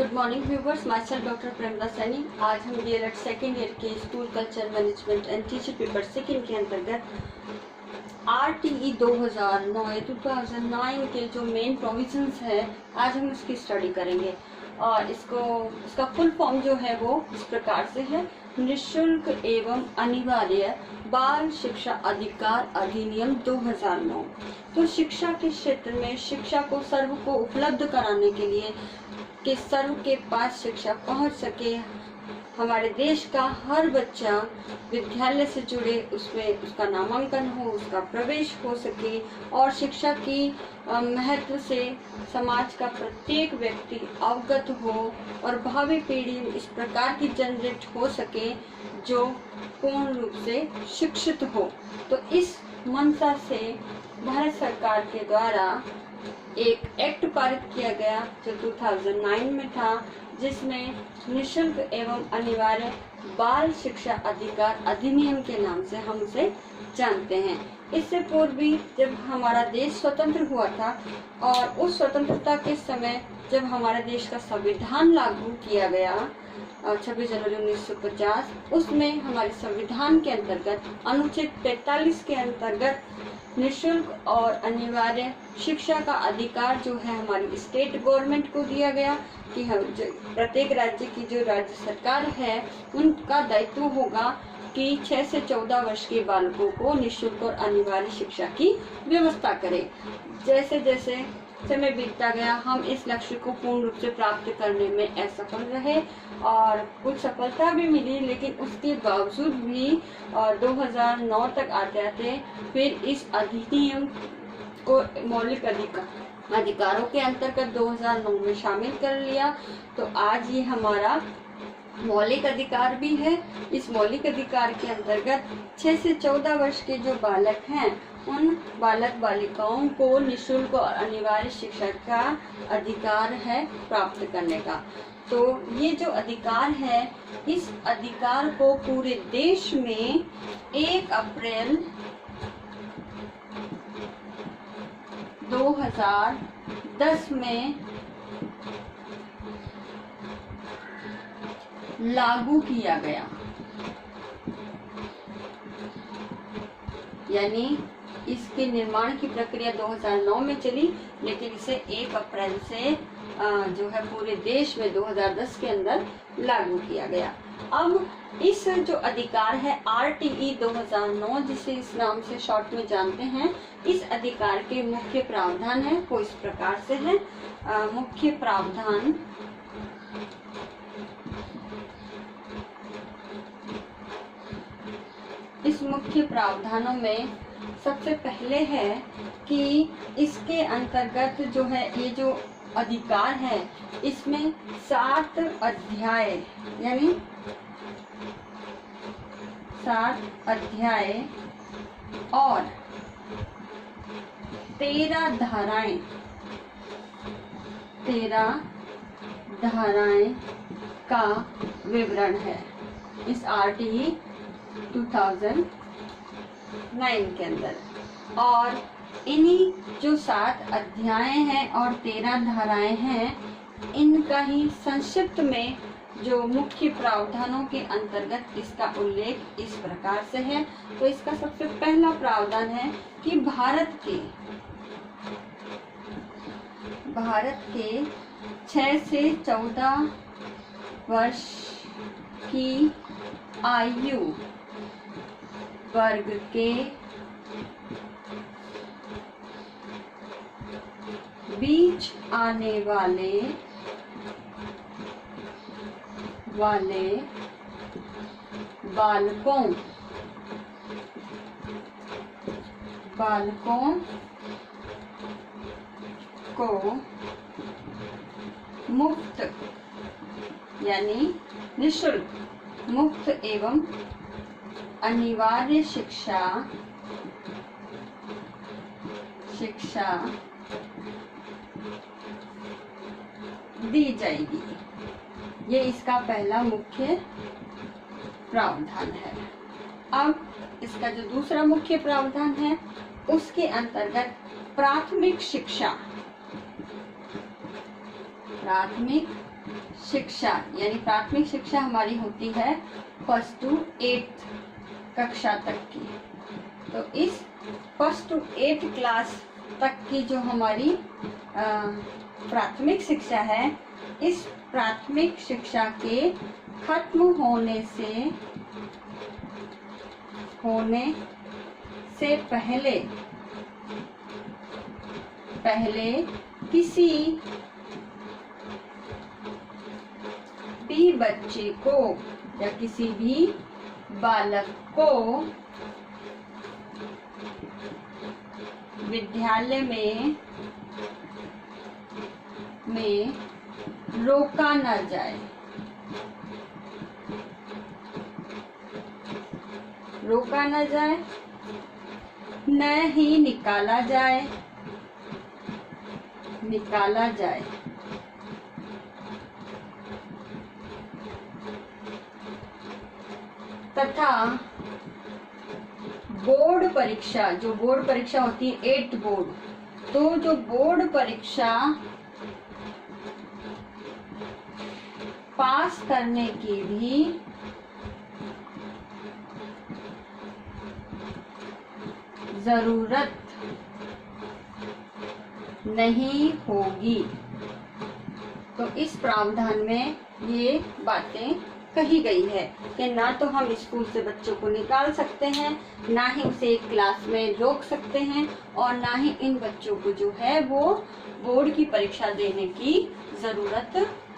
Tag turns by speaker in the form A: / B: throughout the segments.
A: Good morning viewers, myself doctor Premda Saini. आज हम DElEd second year के school culture management and teacher paper second के अंतर्गत RTE 2009 के जो मेन प्रोविजंस है आज हम उसकी स्टडी करेंगे। और इसका फुल फॉर्म जो है वो इस प्रकार से है: निःशुल्क एवं अनिवार्य बाल शिक्षा अधिकार अधिनियम 2009। तो शिक्षा के क्षेत्र में शिक्षा को सर्व को उपलब्ध कराने के लिए कि सर्व के पास शिक्षा पहुंच सके, हमारे देश का हर बच्चा विद्यालय से जुड़े, उसमें उसका नामांकन हो, उसका प्रवेश हो सके और शिक्षा की महत्व से समाज का प्रत्येक व्यक्ति अवगत हो और भावी पीढ़ी इस प्रकार की जनरेट हो सके जो पूर्ण रूप से शिक्षित हो। तो इस मंशा से भारत सरकार के द्वारा एक एक्ट पारित किया गया जो 2009 में था, जिसमें निःशुल्क एवं अनिवार्य बाल शिक्षा अधिकार अधिनियम के नाम से हम उसे जानते हैं। इससे पूर्व भी जब हमारा देश स्वतंत्र हुआ था और उस स्वतंत्रता के समय जब हमारे देश का संविधान लागू किया गया 26 जनवरी 1950, उसमें हमारे संविधान के अंतर्गत अनुच्छेद 43 के अंतर्गत निःशुल्क और अनिवार्य शिक्षा का अधिकार जो है हमारी स्टेट गवर्नमेंट को दिया गया कि हम प्रत्येक राज्य की जो राज्य सरकार है उनका दायित्व होगा कि 6 से 14 वर्ष के बालकों को निःशुल्क और अनिवार्य शिक्षा की व्यवस्था करें। जैसे जैसे समय बीतता गया हम इस लक्ष्य को पूर्ण रूप से प्राप्त करने में असफल रहे और कुछ सफलता भी मिली, लेकिन उसके बावजूद भी 2009 तक आते आते फिर इस अधिनियम को मौलिक अधिकारों के अंतर्गत 2009 में शामिल कर लिया। तो आज ये हमारा मौलिक अधिकार भी है। इस मौलिक अधिकार के अंतर्गत 6 से 14 वर्ष के जो बालक हैं उन बालक बालिकाओं को निःशुल्क और अनिवार्य शिक्षा का अधिकार है प्राप्त करने का। तो ये जो अधिकार है, इस अधिकार को पूरे देश में 1 अप्रैल 2010 में लागू किया गया। यानी इसके निर्माण की प्रक्रिया 2009 में चली, लेकिन इसे 1 अप्रैल से जो है पूरे देश में 2010 के अंदर लागू किया गया। अब इस जो अधिकार है RTE 2009, जिसे इस नाम से शॉर्ट में जानते हैं, इस अधिकार के मुख्य प्रावधान है वो इस प्रकार से है। मुख्य प्रावधान इस मुख्य प्रावधानों में सबसे पहले है कि इसके अंतर्गत जो है ये जो अधिकार है इसमें 7 अध्याय यानी 7 अध्याय और 13 धाराएं का विवरण है इस RTE 2009 के अंदर। और इन्हीं जो 7 अध्याय हैं और 13 धाराएं हैं, इनका ही संक्षिप्त में जो मुख्य प्रावधानों के अंतर्गत इसका उल्लेख इस प्रकार से है। तो इसका सबसे पहला प्रावधान है कि भारत के 6 से 14 वर्ष की आयु वर्ग के बीच आने वाले बालकों को मुफ्त यानी निःशुल्क, मुफ्त एवं अनिवार्य शिक्षा दी जाएगी। ये इसका पहला मुख्य प्रावधान है। अब इसका जो दूसरा मुख्य प्रावधान है उसके अंतर्गत प्राथमिक शिक्षा यानी प्राथमिक शिक्षा हमारी होती है 1st to 8th कक्षा तक की। तो इस 1st to 8th क्लास तक की जो हमारी प्राथमिक शिक्षा है, इस प्राथमिक शिक्षा के खत्म होने से पहले किसी भी बच्चे को या किसी भी बालक को विद्यालय में रोका न जाए, न ही निकाला जाए तथा बोर्ड परीक्षा, जो बोर्ड परीक्षा होती है 8th बोर्ड, तो जो बोर्ड परीक्षा पास करने की भी जरूरत नहीं होगी। तो इस प्रावधान में ये बातें कही गई है कि ना तो हम स्कूल से बच्चों को निकाल सकते हैं, ना ही उसे एक क्लास में रोक सकते हैं, और ना ही इन बच्चों को जो है वो बोर्ड की परीक्षा देने की जरूरत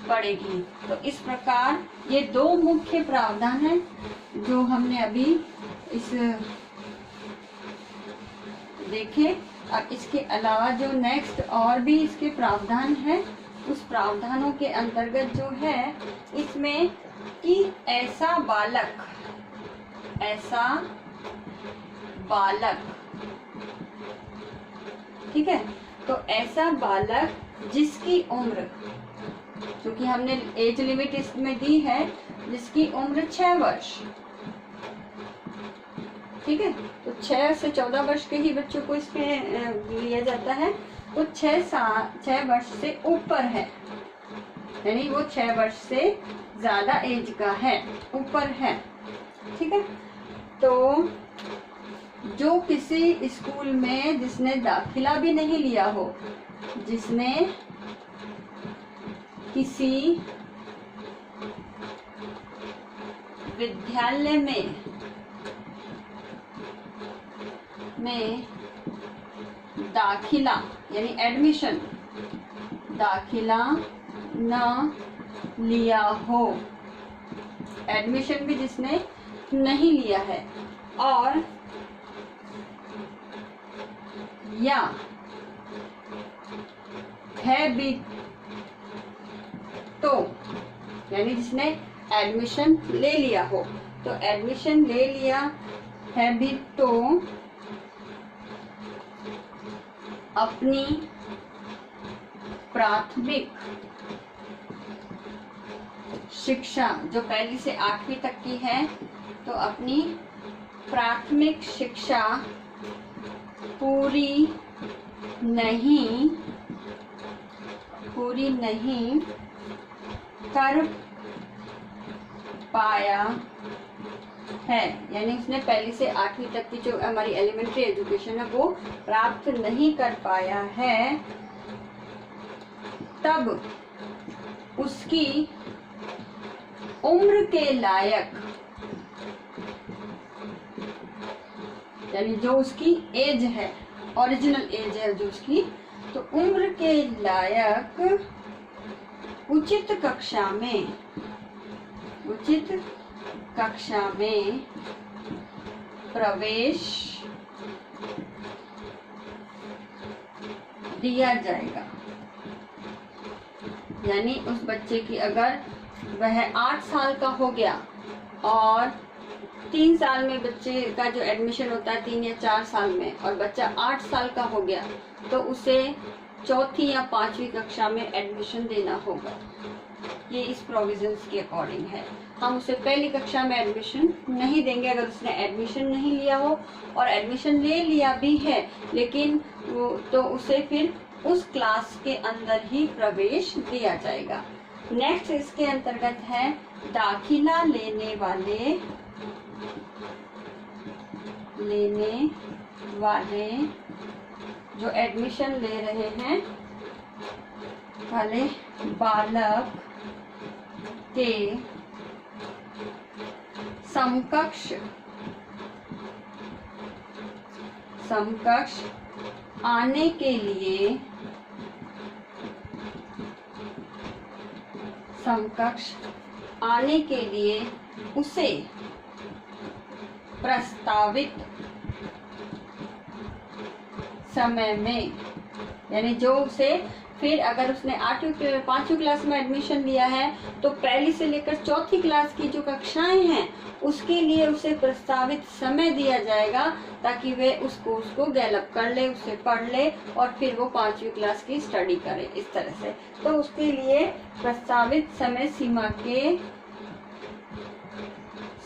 A: पड़ेगी। तो इस प्रकार ये 2 मुख्य प्रावधान हैं जो हमने अभी इस देखे। अब इसके अलावा जो नेक्स्ट और भी इसके प्रावधान है, उस प्रावधानों के अंतर्गत जो है इसमें कि ऐसा बालक, ठीक है, तो ऐसा बालक जिसकी उम्र, क्योंकि हमने एज लिमिट इसमें दी है, जिसकी उम्र 6 वर्ष, ठीक है, तो 6 से 14 वर्ष के ही बच्चों को इसमें लिया जाता है। तो 6 वर्ष से ऊपर है, यानी वो 6 वर्ष से ज्यादा एज का है, ऊपर है, ठीक है। तो जो किसी स्कूल में जिसने दाखिला भी नहीं लिया हो, जिसने किसी विद्यालय में दाखिला यानी एडमिशन, दाखिला न लिया हो, एडमिशन भी जिसने नहीं लिया है, और या है भी तो, यानी जिसने एडमिशन ले लिया हो, तो एडमिशन ले लिया है भी तो अपनी प्राथमिक शिक्षा जो 1ली से 8वीं तक की है, तो अपनी प्राथमिक शिक्षा पूरी नहीं कर पाया है, यानी उसने 1ली से 8वीं तक की जो हमारी एलिमेंट्री एजुकेशन है वो प्राप्त नहीं कर पाया है, तब उसकी उम्र के लायक, यानी जो उसकी एज है, ओरिजिनल एज है जो उसकी, तो उम्र के लायक उचित कक्षा में प्रवेश दिया जाएगा। यानी उस बच्चे की अगर वह 8 साल का हो गया और 3 साल में बच्चे का जो एडमिशन होता है 3 या 4 साल में, और बच्चा 8 साल का हो गया, तो उसे 4थी या 5वीं कक्षा में एडमिशन देना होगा। ये इस प्रोविजंस के अकॉर्डिंग है। हम उसे 1ली कक्षा में एडमिशन नहीं देंगे अगर उसने एडमिशन नहीं लिया हो, और एडमिशन ले लिया भी है लेकिन तो उसे फिर उस क्लास के अंदर ही प्रवेश दिया जाएगा। नेक्स्ट इसके अंतर्गत है दाखिला लेने वाले जो एडमिशन ले रहे हैं वाले बालक के समकक्ष आने के लिए उसे प्रस्तावित समय में, यानी जो उसे फिर अगर उसने 5वीं क्लास में एडमिशन लिया है तो पहली से लेकर 4थी क्लास की जो कक्षाएं हैं उसके लिए उसे प्रस्तावित समय दिया जाएगा ताकि वे उस कोर्स को गैलअप कर ले, उसे पढ़ ले और फिर वो 5वीं क्लास की स्टडी करे इस तरह से। तो उसके लिए प्रस्तावित समय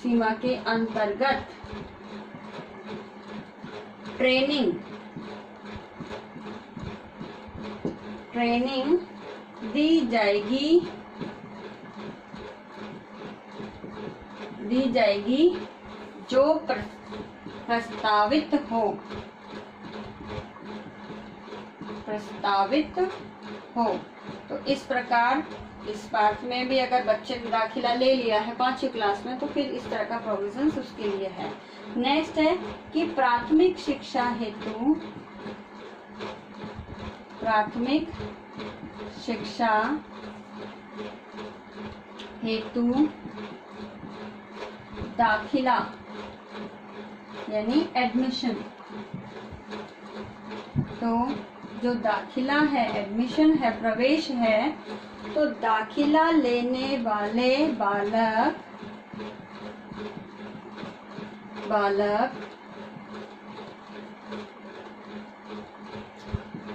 A: सीमा के अंतर्गत ट्रेनिंग दी जाएगी जो प्रस्तावित हो। तो इस प्रकार इस पार्ट में भी अगर बच्चे ने दाखिला ले लिया है 5वीं क्लास में तो फिर इस तरह का प्रोविजंस उसके लिए है। नेक्स्ट है कि प्राथमिक शिक्षा हेतु दाखिला यानी एडमिशन। तो जो दाखिला है, एडमिशन है, प्रवेश है, तो दाखिला लेने वाले बालक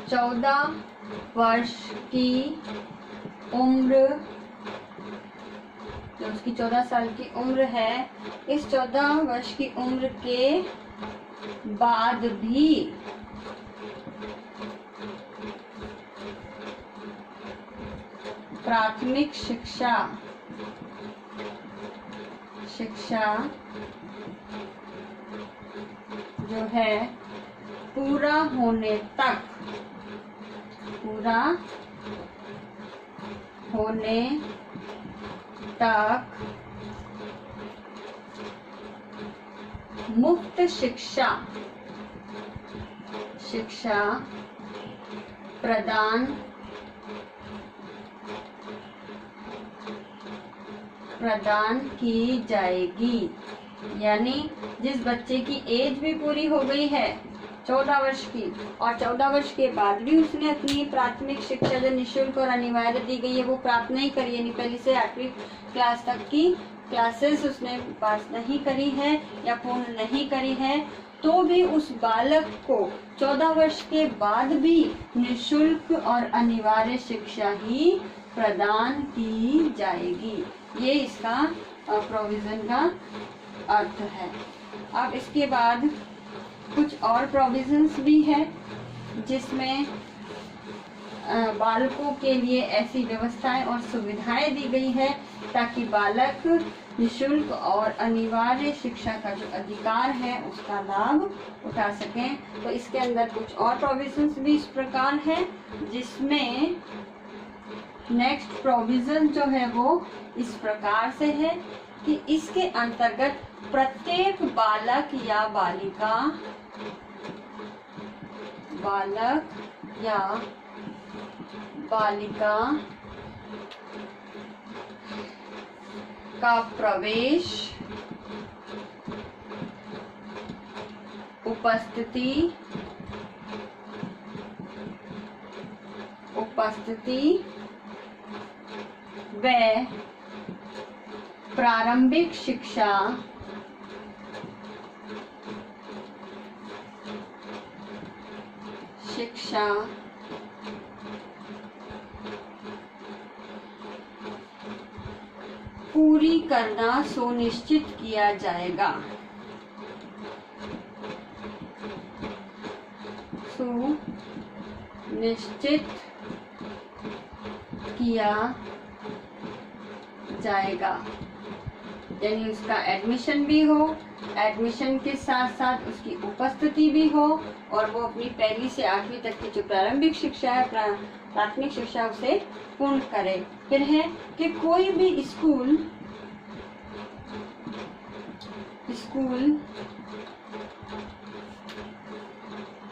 A: 14 वर्ष की उम्र, जो उसकी 14 साल की उम्र है, इस 14 वर्ष की उम्र के बाद भी प्राथमिक शिक्षा जो है पूरा होने तक मुफ्त शिक्षा प्रदान की जाएगी। यानी जिस बच्चे की एज भी पूरी हो गई है 14 वर्ष की और 14 वर्ष के बाद भी उसने अपनी प्राथमिक शिक्षा जो निःशुल्क और अनिवार्य दी गई है वो प्राप्त नहीं करी, यानी पहली से 8वीं क्लास तक की क्लासेस उसने पास नहीं करी है या पूर्ण नहीं करी है, तो भी उस बालक को 14 वर्ष के बाद भी निःशुल्क और अनिवार्य शिक्षा ही प्रदान की जाएगी। ये इसका प्रोविजन का अर्थ है। अब इसके बाद कुछ और प्रोविजंस भी है जिसमें बालकों के लिए ऐसी व्यवस्थाएं और सुविधाएं दी गई है ताकि बालक निःशुल्क और अनिवार्य शिक्षा का जो अधिकार है उसका लाभ उठा सकें। तो इसके अंदर कुछ और प्रोविजंस भी इस प्रकार है जिसमें नेक्स्ट प्रोविजन जो है वो इस प्रकार से है कि इसके अंतर्गत प्रत्येक बालक या बालिका का प्रवेश, उपस्थिति व प्रारंभिक शिक्षा पूरी करना सुनिश्चित किया जाएगा। जाएगा, यानी उसका एडमिशन भी हो, एडमिशन के साथ साथ उसकी उपस्थिति भी हो और वो अपनी पहली से 8वीं तक की जो प्रारंभिक शिक्षा है, प्राथमिक शिक्षा, उसे पूर्ण करे। फिर है कि कोई भी स्कूल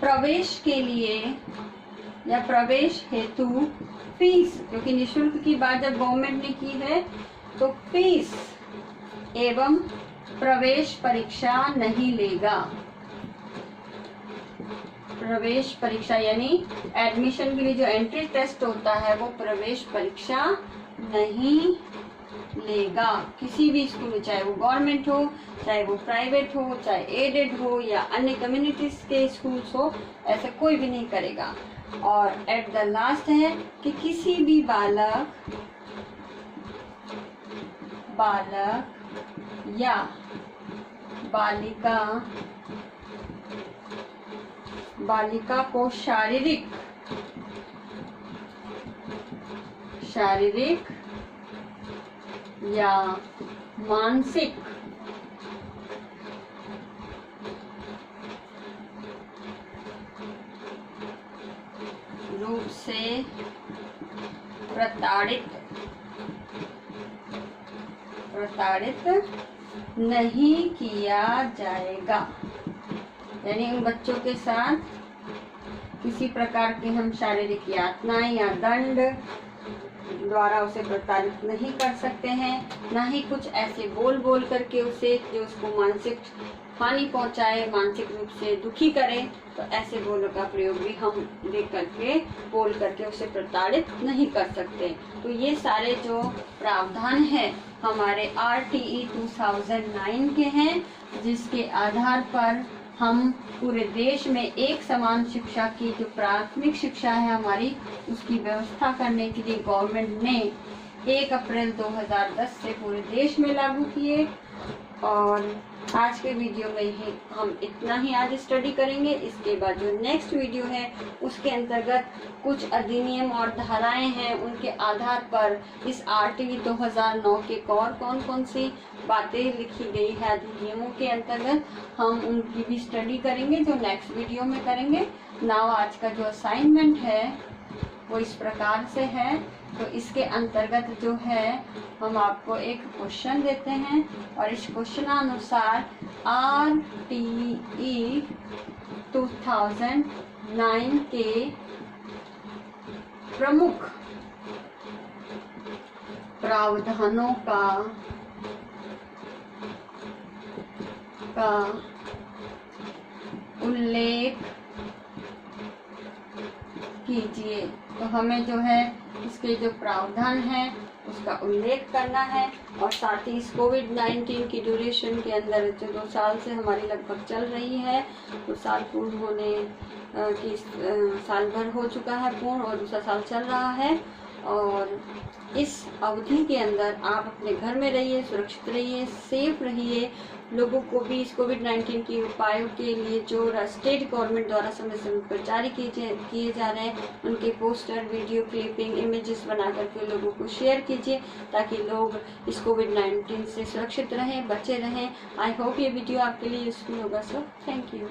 A: प्रवेश के लिए या प्रवेश हेतु फीस, क्योंकि निःशुल्क की बात जब गवर्नमेंट ने की है तो फीस एवं प्रवेश परीक्षा नहीं लेगा। प्रवेश परीक्षा यानी एडमिशन के लिए जो एंट्री टेस्ट होता है वो प्रवेश परीक्षा नहीं लेगा। किसी भी स्कूल में, चाहे वो गवर्नमेंट हो, चाहे वो प्राइवेट हो, चाहे एडेड हो या अन्य कम्युनिटीज के स्कूल्स हो, ऐसा कोई भी नहीं करेगा। और एट द लास्ट है कि किसी भी बालक या बालिका को शारीरिक या मानसिक रूप से प्रताड़ित नहीं किया जाएगा। यानी उन बच्चों के साथ किसी प्रकार की हम शारीरिक यातनाएं या दंड द्वारा उसे प्रताड़ित नहीं कर सकते हैं, ना ही कुछ ऐसे बोल करके उसे जो उसको मानसिक हानि पहुंचाए, मानसिक रूप से दुखी करे, तो ऐसे बोलों का प्रयोग भी हम बोल करके उसे प्रताड़ित नहीं कर सकते। तो ये सारे जो प्रावधान है हमारे RTE 2009 के हैं, जिसके आधार पर हम पूरे देश में एक समान शिक्षा की जो प्राथमिक शिक्षा है हमारी, उसकी व्यवस्था करने के लिए गवर्नमेंट ने 1 अप्रैल 2010 से पूरे देश में लागू किए। और आज के वीडियो में ही हम इतना ही आज स्टडी करेंगे। इसके बाद जो नेक्स्ट वीडियो है उसके अंतर्गत कुछ अधिनियम और धाराएं हैं, उनके आधार पर इस RTE 2009 के कौन सी बातें लिखी गई है अधिनियमों के अंतर्गत, हम उनकी भी स्टडी करेंगे जो नेक्स्ट वीडियो में करेंगे। नाउ आज का जो असाइनमेंट है वो इस प्रकार से है। तो इसके अंतर्गत जो है हम आपको एक क्वेश्चन देते हैं और इस क्वेश्चनानुसार RTE 2009 के प्रमुख प्रावधानों का उल्लेख कीजिए। तो हमें जो है इसके जो प्रावधान है उसका उल्लेख करना है और साथ ही इस कोविड-19 की ड्यूरेशन के अंदर जो 2 साल से हमारी लगभग चल रही है, 2 साल पूर्ण होने की साल भर हो चुका है पूर्ण और दूसरा साल चल रहा है। और इस अवधि के अंदर आप अपने घर में रहिए, सुरक्षित रहिए, सेफ रहिए। लोगों को भी इस कोविड-19 के उपायों के लिए जो स्टेट गवर्नमेंट द्वारा समय समय पर जारी किए जा रहे हैं उनके पोस्टर, वीडियो क्लिपिंग, इमेजेस बना करके लोगों को शेयर कीजिए ताकि लोग इस कोविड-19 से सुरक्षित रहें, बचे रहें। आई होप ये वीडियो आपके लिए यूजफुल होगा। So thank you.